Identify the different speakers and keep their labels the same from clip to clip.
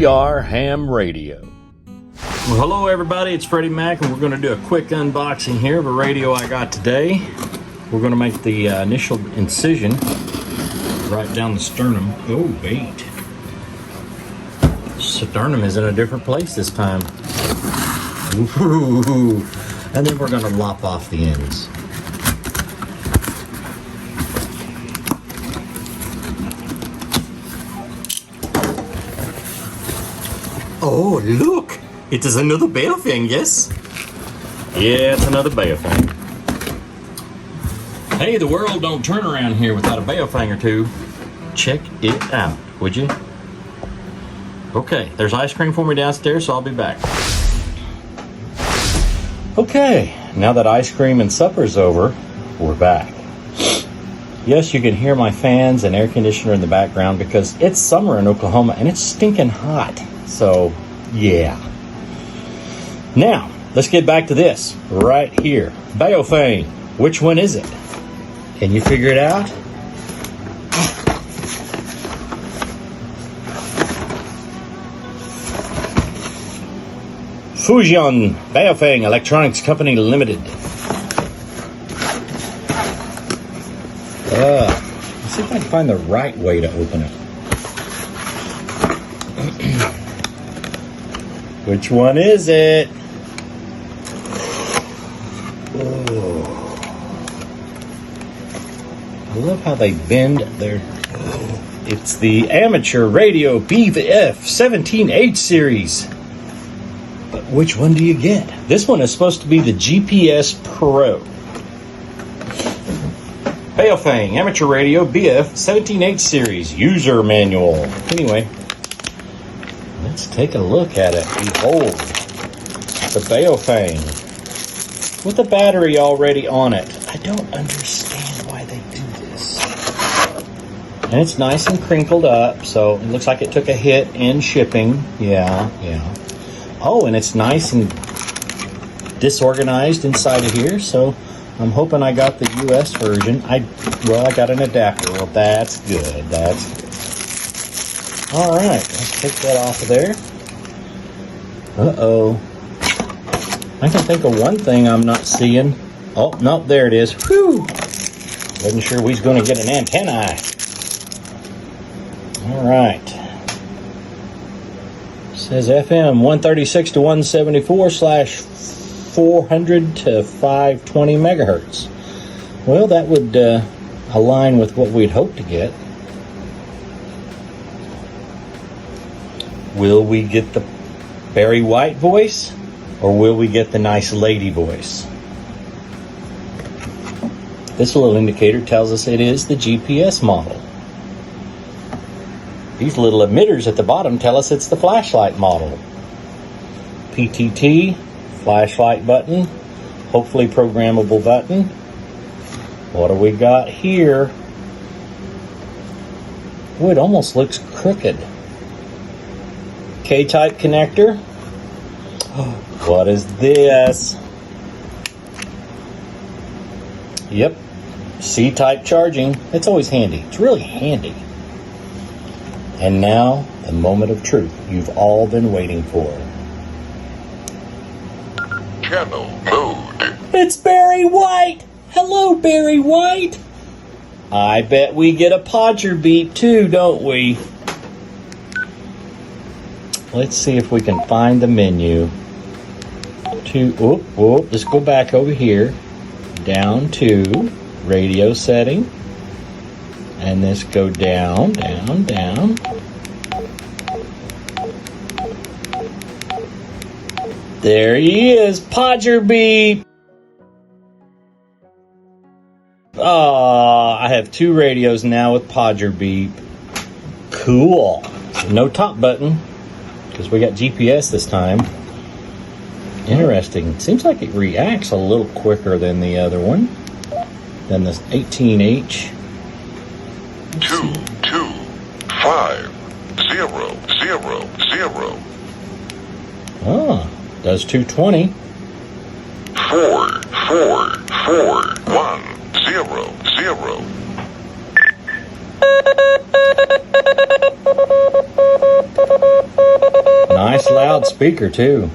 Speaker 1: We are Ham Radio.
Speaker 2: Well, hello everybody, it's Freddie Mac, and we're going to do a quick unboxing here of a radio I got today. We're going to make the initial incision right down the sternum. Oh, wait. Sternum is in a different place this time. Ooh. And then we're going to lop off the ends. Oh, look! It is another Baofeng, yes? Yeah, it's another Baofeng. Hey, the world don't turn around here without a Baofeng or two. Check it out, would you? Okay, there's ice cream for me downstairs, so I'll be back. Okay, now that ice cream and supper's over, we're back. Yes, you can hear my fans and air conditioner in the background because it's summer in Oklahoma and it's stinking hot. So, yeah. Now, let's get back to this right here. Baofeng, which one is it? Can you figure it out? Fujian Baofeng Electronics Company Limited. Let's see if I can find the right way to open it. Which one is it? Oh. I love how they bend their... It's the Amateur Radio BF-17H series. But which one do you get? This one is supposed to be the GPS Pro. Baofeng Amateur Radio BF-17H series user manual. Anyway, let's take a look at it. Behold, the Baofeng with the battery already on it. I don't understand why they do this. And it's nice and crinkled up, so it looks like it took a hit in shipping. Yeah. Oh, and it's nice and disorganized inside of here, so I'm hoping I got the US version. I got an adapter. Well, that's good. All right, let's take that off of there. Uh-oh. I can think of one thing I'm not seeing. Oh, no, there it is. Whew! Wasn't sure we was going to get an antenna. All right. It says FM 136 to 174 / 400 to 520 megahertz. Well, that would align with what we'd hope to get. Will we get the Barry White voice, or will we get the nice lady voice? This little indicator tells us it is the GPS model. These little emitters at the bottom tell us it's the flashlight model. PTT, flashlight button, hopefully programmable button. What do we got here? Oh, it almost looks crooked. K-type connector. What is this? Yep, C-type charging. It's always handy. It's really handy. And now, the moment of truth you've all been waiting for.
Speaker 3: Channel mode.
Speaker 2: It's Barry White! Hello, Barry White! I bet we get a Poger beep too, don't we? Let's see if we can find the menu. Let's go back over here. Down to radio setting. And this go down. There he is, Poger beep. I have two radios now with Poger beep. Cool. No top button, because we got GPS this time. Interesting. Seems like it reacts a little quicker than the other one, than the 18H.
Speaker 3: 22500.
Speaker 2: Does 220.
Speaker 3: 444100.
Speaker 2: Nice loud speaker too.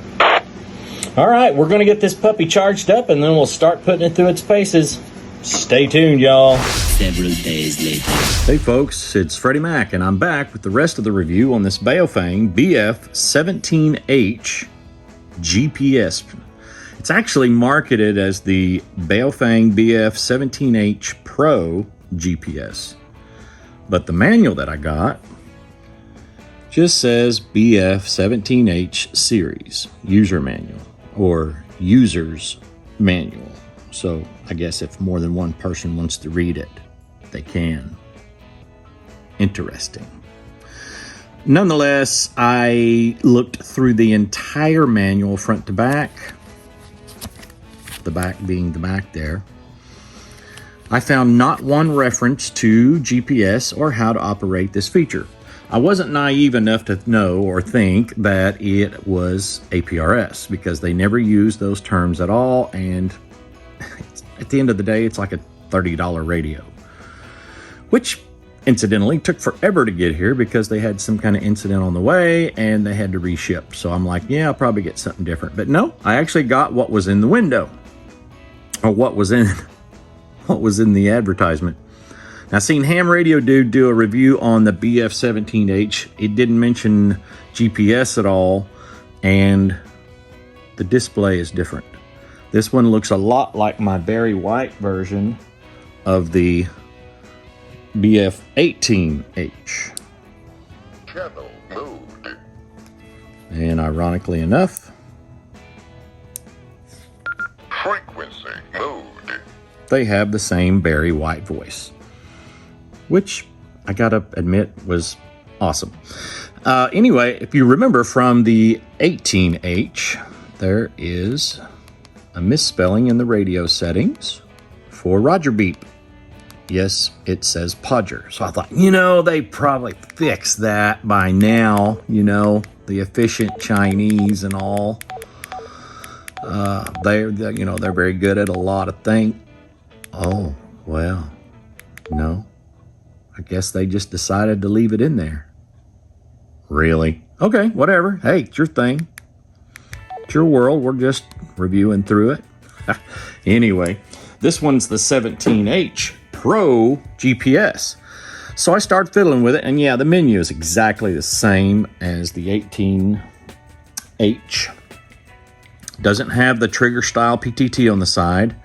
Speaker 2: All right, we're going to get this puppy charged up and then we'll start putting it through its paces. Stay tuned, y'all.
Speaker 4: Several days later.
Speaker 2: Hey folks, it's Freddie Mac and I'm back with the rest of the review on this Baofeng BF-17H GPS. It's actually marketed as the Baofeng BF-17H Pro GPS. But the manual that I got just says BF-17H Series User Manual or User's Manual. So I guess if more than one person wants to read it, they can. Interesting. Nonetheless, I looked through the entire manual front to back, the back being the back there. I found not one reference to GPS or how to operate this feature. I wasn't naive enough to know or think that it was APRS because they never use those terms at all, and at the end of the day, it's like a $30 radio, which incidentally took forever to get here because they had some kind of incident on the way and they had to reship. So I'm like, yeah, I'll probably get something different. But no, I actually got what was in the window, or what was in the advertisement. Now, seen Ham Radio Dude do a review on the BF-17H. It didn't mention GPS at all, and the display is different. This one looks a lot like my berry white version of the BF-18H.
Speaker 3: Channel mode.
Speaker 2: And ironically enough,
Speaker 3: Frequency mode.
Speaker 2: they have the same berry white voice, which I gotta admit was awesome. Anyway, if you remember from the 18H, there is a misspelling in the radio settings for Roger Beep. Yes, it says Poger. So I thought, they probably fixed that by now, the efficient Chinese and all. They're very good at a lot of things. Oh, well, no. I guess they just decided to leave it in there. Really? Okay, whatever. Hey, it's your thing. It's your world. We're just reviewing through it. Anyway, this one's the 17H Pro GPS. So I started fiddling with it, and yeah, the menu is exactly the same as the 18H. Doesn't have the trigger style PTT on the side,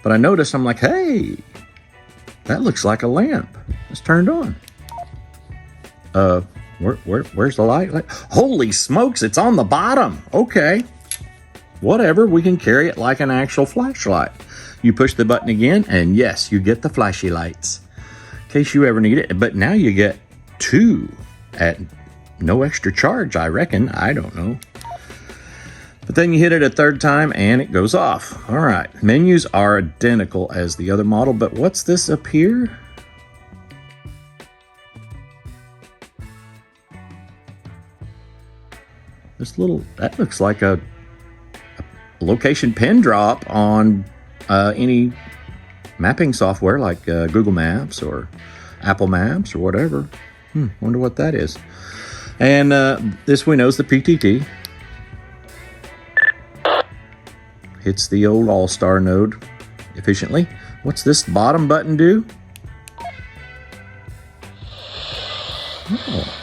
Speaker 2: but I noticed, I'm like, hey, that looks like a lamp. It's turned on. Where's the light? Holy smokes, it's on the bottom. Okay. Whatever, we can carry it like an actual flashlight. You push the button again, and yes, you get the flashy lights in case you ever need it. But now you get two at no extra charge, I reckon. I don't know. But then you hit it a third time, and it goes off. All right, menus are identical as the other model, but what's this up here? That looks like a location pin drop on any mapping software like Google Maps or Apple Maps or whatever. Wonder what that is. And this we know is the PTT. Hits the old all-star node efficiently. What's this bottom button do? Oh.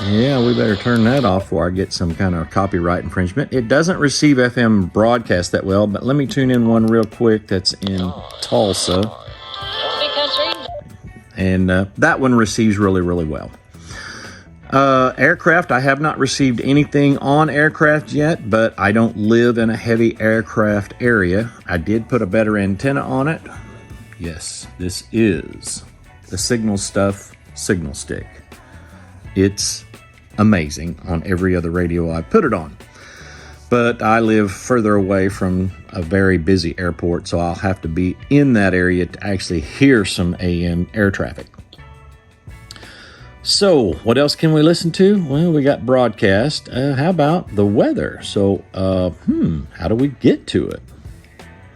Speaker 2: Yeah, we better turn that off before I get some kind of copyright infringement. It doesn't receive FM broadcast that well, but let me tune in one real quick that's in Tulsa. And that one receives really, really well. Aircraft, I have not received anything on aircraft yet, but I don't live in a heavy aircraft area. I did put a better antenna on it. Yes, this is the Signal Stuff Signal Stick. It's amazing on every other radio I put it on. But I live further away from a very busy airport, so I'll have to be in that area to actually hear some AM air traffic. So, what else can we listen to? Well, we got broadcast. How about the weather? So, how do we get to it?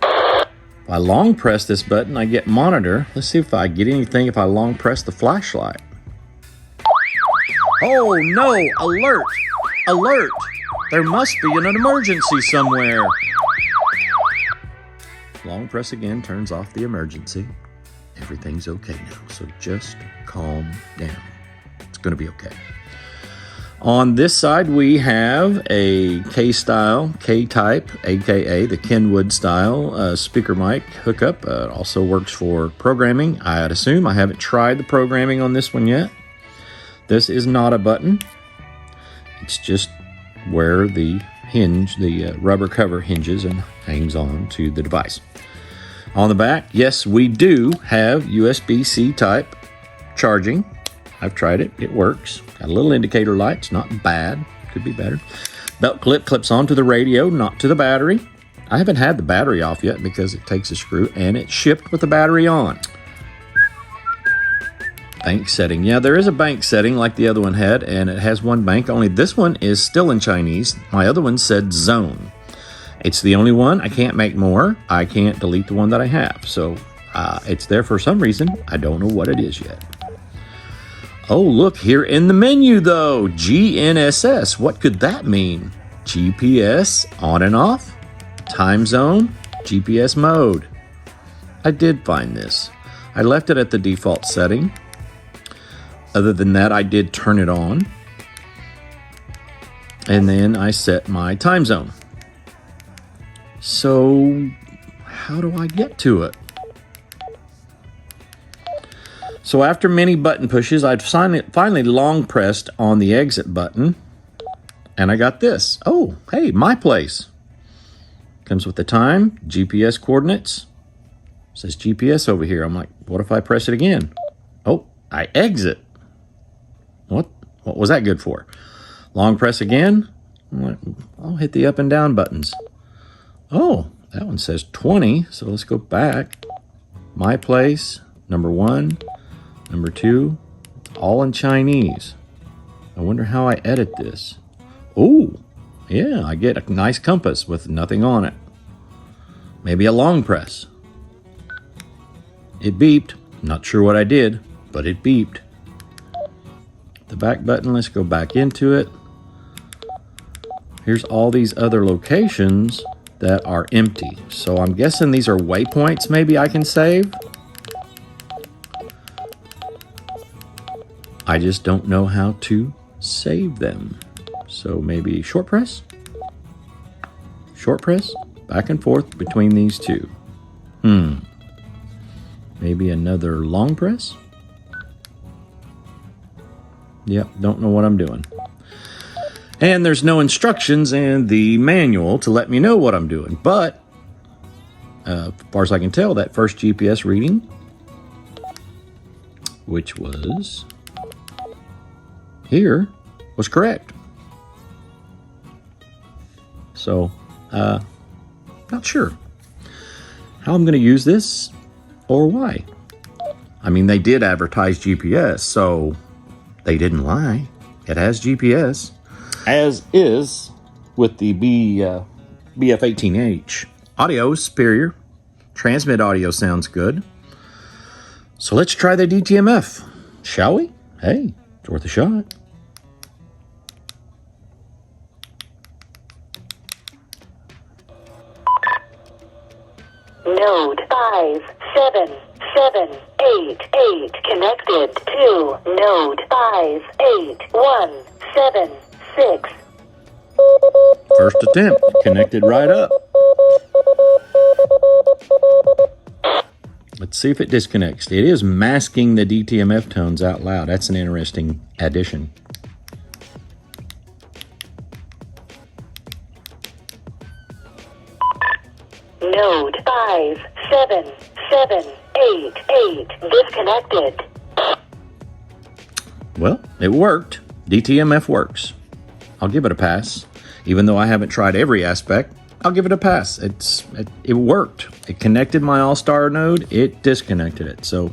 Speaker 2: If I long press this button, I get monitor. Let's see if I get anything if I long press the flashlight.
Speaker 1: Oh no! Alert! Alert! There must be an emergency somewhere. Long press again turns off the emergency. Everything's okay now, so just calm down. It's going to be okay. On this side, we have a K-style, K-type, a.k.a. the Kenwood style speaker mic hookup. It also works for programming, I'd assume. I haven't tried the programming on this one yet. This is not a button. It's just where the hinge, the rubber cover hinges and hangs on to the device. On the back, yes, we do have USB-C type charging. I've tried it. It works. Got a little indicator light. It's not bad. Could be better. Belt clip clips onto the radio, not to the battery. I haven't had the battery off yet because it takes a screw, and it's shipped with the battery on. Bank setting. Yeah, there is a bank setting like the other one had, and it has one bank, only this one is still in Chinese. My other one said zone. It's the only one. I can't make more. I can't delete the one that I have. So it's there for some reason. I don't know what it is yet. Oh, look here in the menu, though. GNSS. What could that mean? GPS on and off. Time zone. GPS mode. I did find this. I left it at the default setting. Other than that, I did turn it on. And then I set my time zone. So, how do I get to it? So after many button pushes, I'd finally long pressed on the exit button, and I got this. Oh, hey, my place. Comes with the time, GPS coordinates. It says GPS over here. I'm like, what if I press it again? Oh, I exit. What was that good for? Long press again. I'm like, I'll hit the up and down buttons. Oh, that one says 20, so let's go back. My place, number 1, number 2, all in Chinese. I wonder how I edit this. Oh, yeah, I get a nice compass with nothing on it. Maybe a long press. It beeped. Not sure what I did, but it beeped. The back button, let's go back into it. Here's all these other locations that are empty. So I'm guessing these are waypoints maybe I can save. I just don't know how to save them. So maybe short press? Short press? Back and forth between these two. Maybe another long press? Yep, don't know what I'm doing. And there's no instructions in the manual to let me know what I'm doing. But, as far as I can tell, that first GPS reading, which was here, was correct. So, not sure how I'm going to use this or why. I mean, they did advertise GPS, so they didn't lie. It has GPS. As is with the BF-18H. Audio is superior. Transmit audio sounds good. So let's try the DTMF, shall we? Hey, it's worth a shot.
Speaker 5: Node 57788 connected to node 58176.
Speaker 1: First attempt, connected right up. Let's see if it disconnects. It is masking the DTMF tones out loud. That's an interesting addition.
Speaker 5: Node 57788 disconnected.
Speaker 1: Well, it worked. DTMF works. I'll give it a pass. Even though I haven't tried every aspect, I'll give it a pass. It worked. It connected my All-Star node. It disconnected it. So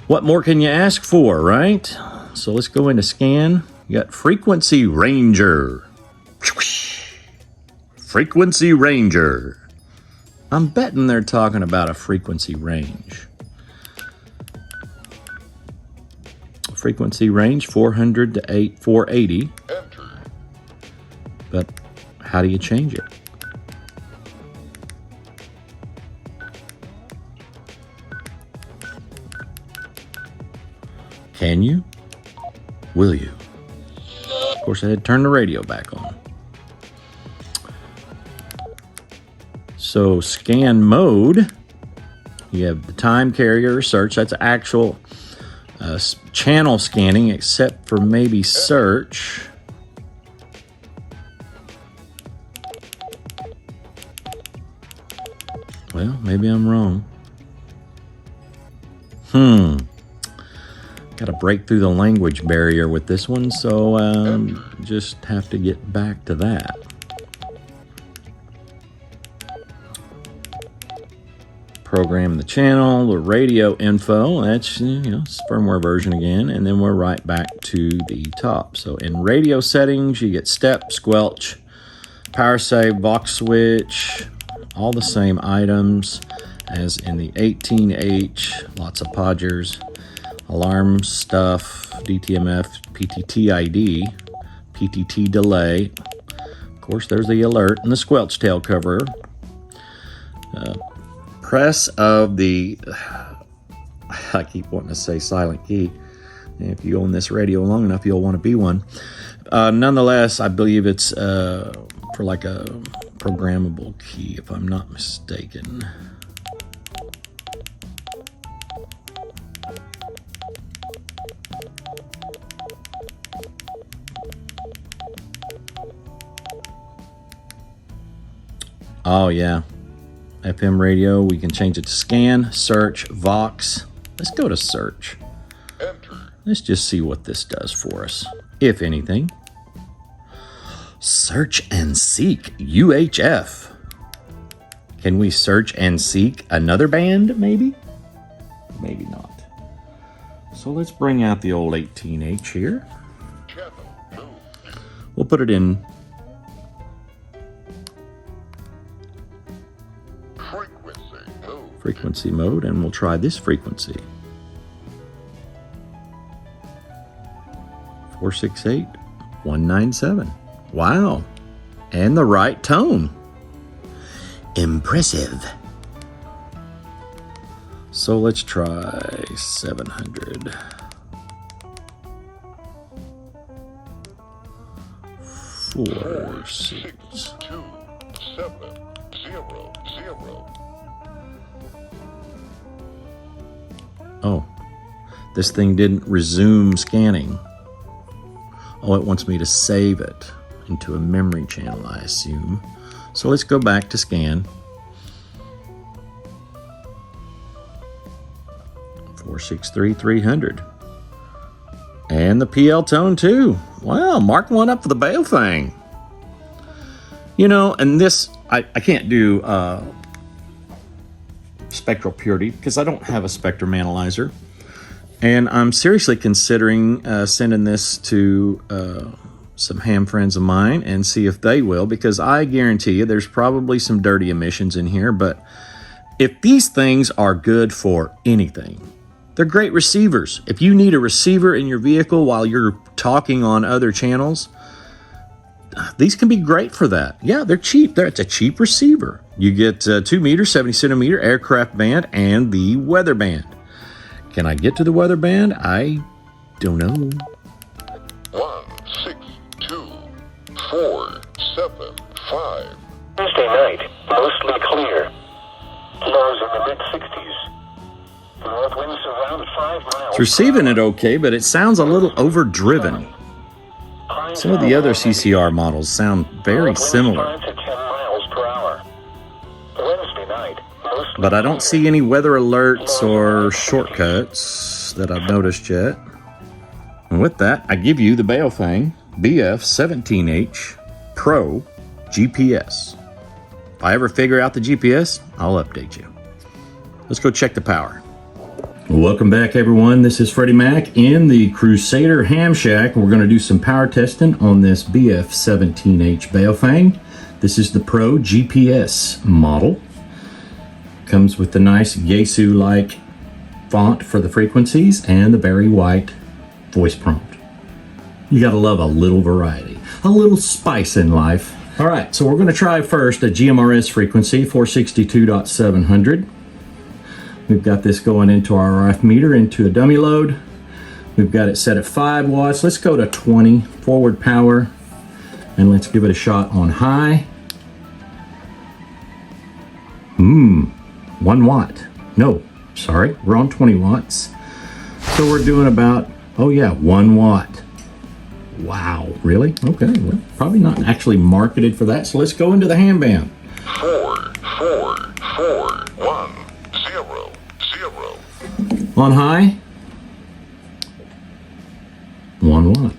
Speaker 1: what more can you ask for, right? So let's go into scan. You got Frequency Ranger. Frequency Ranger. I'm betting they're talking about a frequency range. frequency range 400 to 480.
Speaker 3: Enter.
Speaker 1: But how do you change it? Can you? Will you? Of course, I had to turn the radio back on. So scan mode, you have the time carrier search. That's actual channel scanning, except for maybe search. Well, maybe I'm wrong. Got to break through the language barrier with this one, so just have to get back to that. Program the channel, the radio info, that's, it's firmware version again, and then we're right back to the top. So in radio settings, you get step, squelch, power save, Vox switch, all the same items as in the 18H, lots of Pogers, alarm stuff, DTMF, PTT ID, PTT delay. Of course, there's the alert and the squelch tail cover. Press of the, I keep wanting to say silent key. If you own this radio long enough, you'll want to be one. Nonetheless, I believe it's for like a programmable key, if I'm not mistaken. Oh, yeah. FM radio, we can change it to scan, search, Vox. Let's go to search.
Speaker 3: Enter.
Speaker 1: Let's just see what this does for us, if anything. Search and seek UHF. Can we search and seek another band, maybe? Maybe not. So let's bring out the old 18H here.
Speaker 3: Channel moved.
Speaker 1: We'll put it in frequency mode, and we'll try this frequency. 468-197. Wow. And the right tone. Impressive. So let's try 700.
Speaker 3: 62700.
Speaker 1: Oh, this thing didn't resume scanning. Oh, it wants me to save it into a memory channel, I assume. So let's go back to scan. 463-300. And the PL tone too. Wow, mark one up for the Baofeng. And this, I can't do spectral purity because I don't have a spectrum analyzer, and I'm seriously considering sending this to some ham friends of mine and see if they will, because I guarantee you there's probably some dirty emissions in here. But if these things are good for anything, they're great receivers. If you need a receiver in your vehicle while you're talking on other channels, these can be great for that. Yeah, they're cheap. It's a cheap receiver. You get 2 meter, 70 centimeter aircraft band and the weather band. Can I get to the weather band? I don't know.
Speaker 3: 162-475.
Speaker 5: Tuesday night, mostly clear. Lows in the mid-60s. North winds around 5 miles.
Speaker 1: It's receiving it okay, but it sounds a little overdriven. Some of the other CCR models sound very similar.
Speaker 5: 5 to 10 miles per hour. Wednesday night, mostly
Speaker 1: But I don't see any weather alerts or shortcuts that I've noticed yet. And with that, I give you the Baofeng BF-17H Pro GPS. If I ever figure out the GPS, I'll update you. Let's go check the power. Welcome back, everyone. This is Freddie Mac in the Crusader Ham Shack. We're going to do some power testing on this BF-17H Baofeng. This is the Pro GPS model. Comes with the nice Yaesu-like font for the frequencies and the berry white
Speaker 2: voice prompt. You gotta love a little variety, a little spice in life. All right, so we're gonna try first a GMRS frequency, 462.700. We've got this going into our RF meter, into a dummy load. We've got it set at 5 watts. Let's go to 20 forward power, and let's give it a shot on high. 1 watt. No, sorry, we're on 20 watts. So we're doing about, oh yeah, 1 watt. Wow, really? Okay, well, probably not actually marketed for that. So let's go into the ham band.
Speaker 3: 4, 4, 4, 1, 0, 0.
Speaker 2: On high, 1 watt.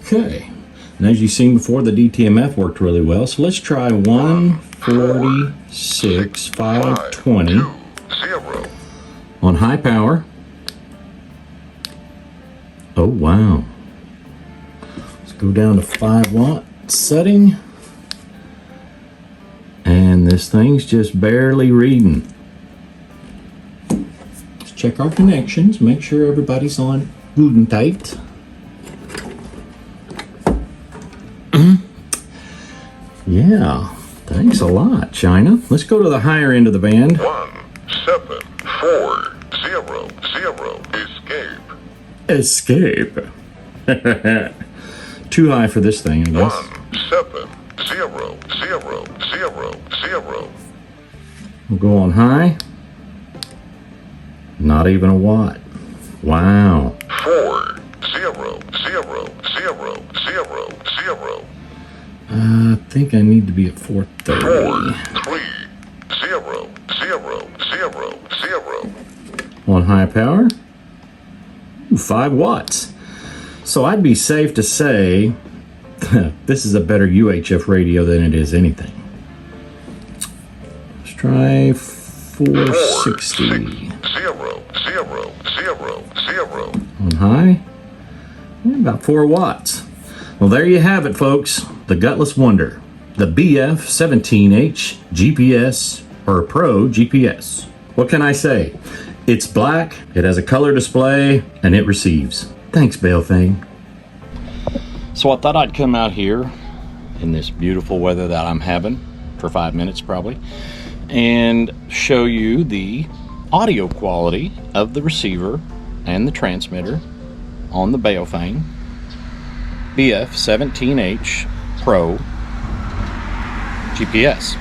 Speaker 2: Okay, and as you've seen before, the DTMF worked really well. So let's try 146, 520
Speaker 3: 2, 0.
Speaker 2: on high power. Oh wow. Let's go down to 5 watt setting. And this thing's just barely reading. Let's check our connections, make sure everybody's on good and tight. Yeah, thanks a lot, China. Let's go to the higher end of the band.
Speaker 3: 1, 7, 4, 0, 0. Escape.
Speaker 2: Escape. Too high for this thing, I guess.
Speaker 3: 1, 7, 0, 0, 0, 0.
Speaker 2: We'll go on high. Not even a watt. Wow.
Speaker 3: 4, 0, 0, 0, 0, 0.
Speaker 2: I think I need to be at 430.
Speaker 3: 4, 3, 0, 0, 0, 0.
Speaker 2: On high power. 5 watts. So I'd be safe to say this is a better UHF radio than it is anything. Let's try 460.
Speaker 3: 0, 0, 0, 0.
Speaker 2: On high. About 4 watts. Well, there you have it, folks. The Gutless Wonder. The BF-17H GPS, or Pro GPS. What can I say? It's black, it has a color display, and it receives. Thanks, Baofeng. So I thought I'd come out here in this beautiful weather that I'm having for 5 minutes probably, and show you the audio quality of the receiver and the transmitter on the Baofeng BF-17H Pro GPS.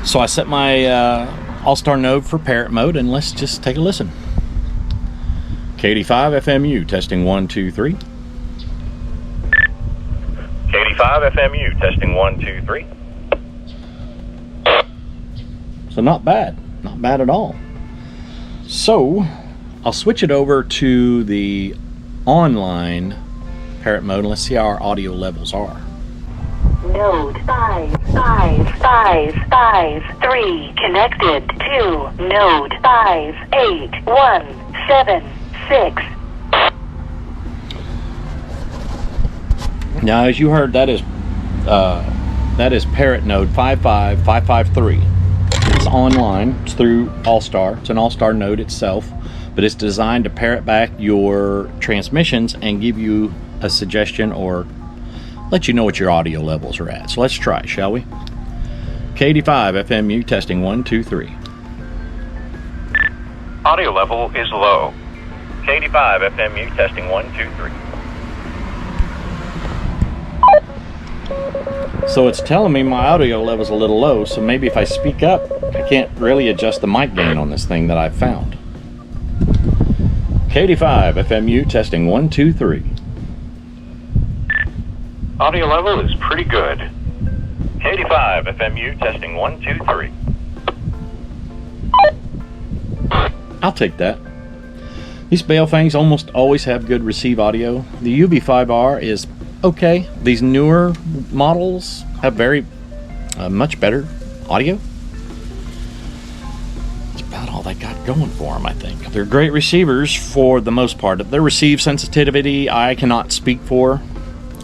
Speaker 2: So I set my All-Star node for parrot mode, and let's just take a listen. K85 FMU testing 1 2 3.
Speaker 6: K85 FMU testing 1 2 3.
Speaker 2: So not bad at all. So I'll switch it over to the online parrot mode and let's see how our audio levels are.
Speaker 7: Node 5, 5, 5, 5, 3 connected to node 5, 8, 1, 7, 6.
Speaker 2: Now, as you heard, that is parrot node 55553. It's online. It's through All-Star. It's an All-Star node itself, but it's designed to parrot back your transmissions and give you a suggestion or let you know what your audio levels are at. So let's try it, shall we? K85 FMU testing 1 2 3.
Speaker 6: Audio level is low. K85 FMU testing 1 2 3.
Speaker 2: So it's telling me my audio level's a little low, so maybe if I speak up, I can't really adjust the mic gain on this thing that I've found. K85 FMU testing 1 2 3.
Speaker 6: Audio level is pretty good. K85 FMU testing 1 2 3.
Speaker 2: I'll take that. These Baofengs almost always have good receive audio. The UV-5R is okay. These newer models have very much better audio. That's about all they got going for them, I think. They're great receivers for the most part. Their receive sensitivity I cannot speak for.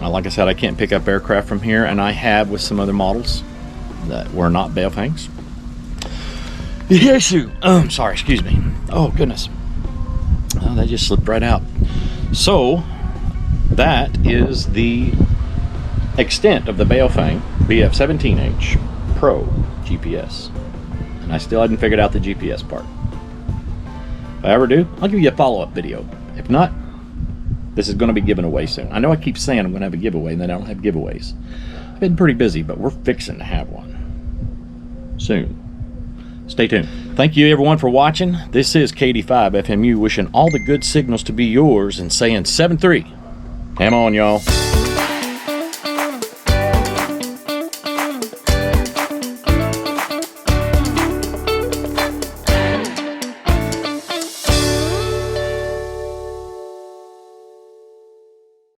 Speaker 1: Like I said, I can't pick up aircraft from here, and I have with some other models that were not Baofengs. Yes, sorry, excuse me. Oh, goodness. Oh, that just slipped right out. So, that is the extent of the Baofeng BF-17H Pro GPS. And I still hadn't figured out the GPS part. If I ever do, I'll give you a follow-up video. If not, this is going to be given away soon. I know I keep saying I'm going to have a giveaway, and then I don't have giveaways. I've been pretty busy, but we're fixing to have one soon. Stay tuned. Thank you, everyone, for watching. This is KD5 FMU wishing all the good signals to be yours and saying 7-3. Come on, y'all.